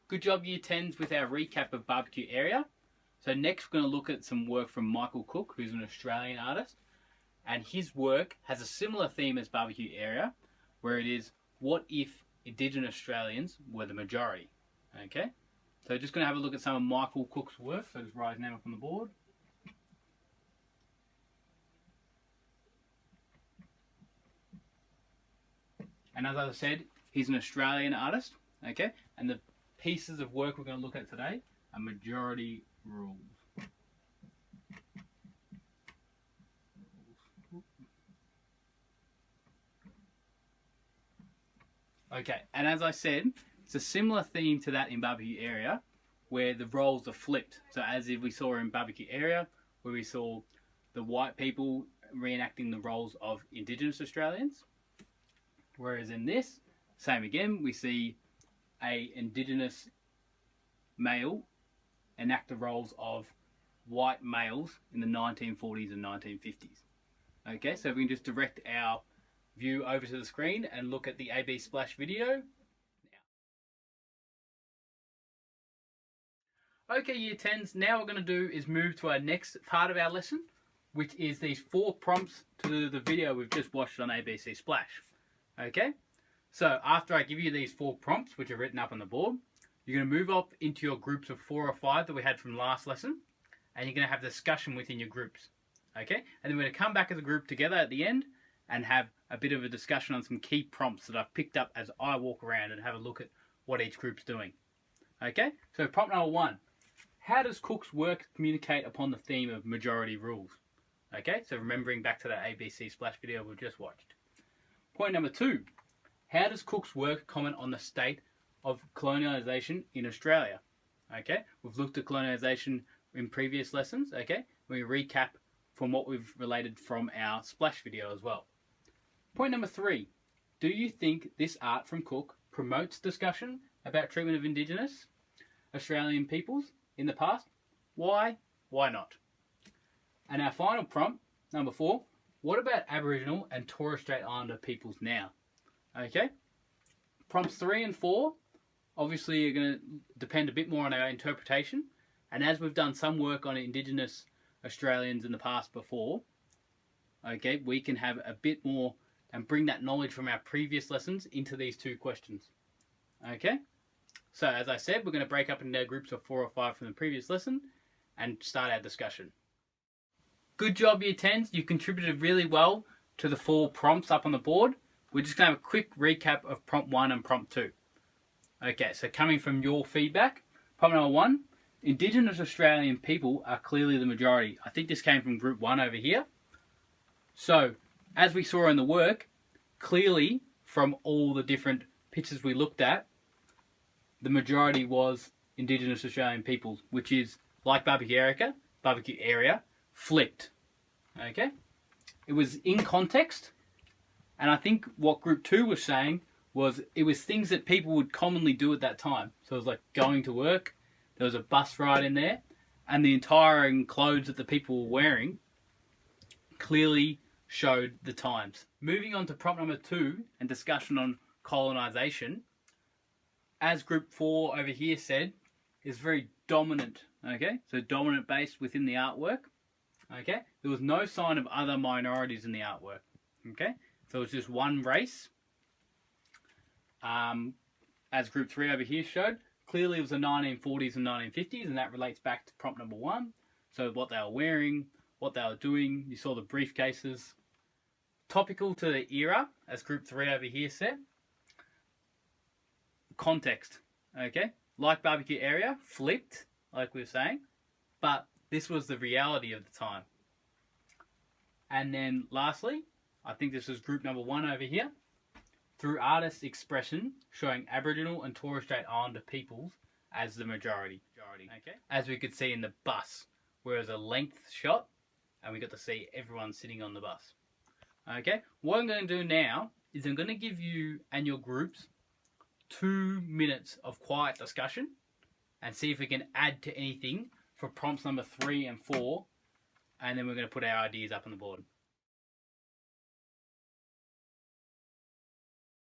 Good job Year 10s with our recap of barbecue area. So next we're going to look at some work from Michael Cook, who's an Australian artist. And his work has a similar theme as barbecue area, where it is, what if Indigenous Australians were the majority? Okay, so just going to have a look at some of Michael Cook's work. So just write his name up on the board. And as I said, he's an Australian artist. Okay, and the pieces of work we're going to look at today are majority rules. Okay, and as I said, it's a similar theme to that in barbecue area, where the roles are flipped. So as if we saw in barbecue area, where we saw the white people reenacting the roles of Indigenous Australians, whereas in this, same again, we see a Indigenous male enact the roles of white males in the 1940s and 1950s. Okay, so we can just direct our view over to the screen and look at the AB Splash video now. Okay, Year 10s, now what we're going to do is move to our next part of our lesson, which is these 4 prompts to the video we've just watched on ABC Splash. Okay, so after I give you these 4 prompts, which are written up on the board, you're going to move up into your groups of 4 or 5 that we had from last lesson, and you're going to have discussion within your groups. Okay, and then we're going to come back as a group together at the end and have a bit of a discussion on some key prompts that I've picked up as I walk around and have a look at what each group's doing. Okay, so prompt number 1. How does Cook's work communicate upon the theme of majority rules? Okay, so remembering back to that ABC Splash video we've just watched. Point number 2. How does Cook's work comment on the state of colonialisation in Australia? Okay, we've looked at colonialisation in previous lessons. Okay, we recap from what we've related from our Splash video as well. Point number 3. Do you think this art from Cook promotes discussion about treatment of Indigenous Australian peoples in the past? Why? Why not? And our final prompt, number 4. What about Aboriginal and Torres Strait Islander peoples now? Okay. Prompts 3 and 4 obviously are going to depend a bit more on our interpretation. And as we've done some work on Indigenous Australians in the past before, okay, we can have a bit more and bring that knowledge from our previous lessons into these 2 questions. Okay, so as I said, we're going to break up into groups of 4 or 5 from the previous lesson and start our discussion. Good job, Year 10s. You contributed really well to the 4 prompts up on the board. We're just going to have a quick recap of prompt 1 and prompt 2. Okay, so coming from your feedback, prompt number 1, Indigenous Australian people are clearly the majority. I think this came from group 1 over here. So, as we saw in the work, clearly from all the different pictures we looked at, the majority was Indigenous Australian peoples, which is, like barbecue area, flipped. Okay? It was in context, and I think what group 2 was saying was it was things that people would commonly do at that time. So it was like going to work, there was a bus ride in there, and the entire clothes that the people were wearing clearly showed the times. Moving on to prompt number 2 and discussion on colonisation, as group 4 over here said, is very dominant. Okay, so dominant based within the artwork. Okay, there was no sign of other minorities in the artwork. Okay, so it was just one race. As group 3 over here showed, clearly it was the 1940s and 1950s, and that relates back to prompt number 1. So what they were wearing, what they were doing, you saw the briefcases. Topical to the era, as group 3 over here said. Context, okay? Like barbecue area, flipped, like we were saying, but this was the reality of the time. And then lastly, I think this was group number 1 over here, through artist expression, showing Aboriginal and Torres Strait Islander peoples as the majority. Okay? As we could see in the bus, where it was a length shot, and we got to see everyone sitting on the bus. Okay? What I'm going to do now is I'm going to give you and your groups 2 minutes of quiet discussion and see if we can add to anything for prompts number 3 and 4, and then we're going to put our ideas up on the board.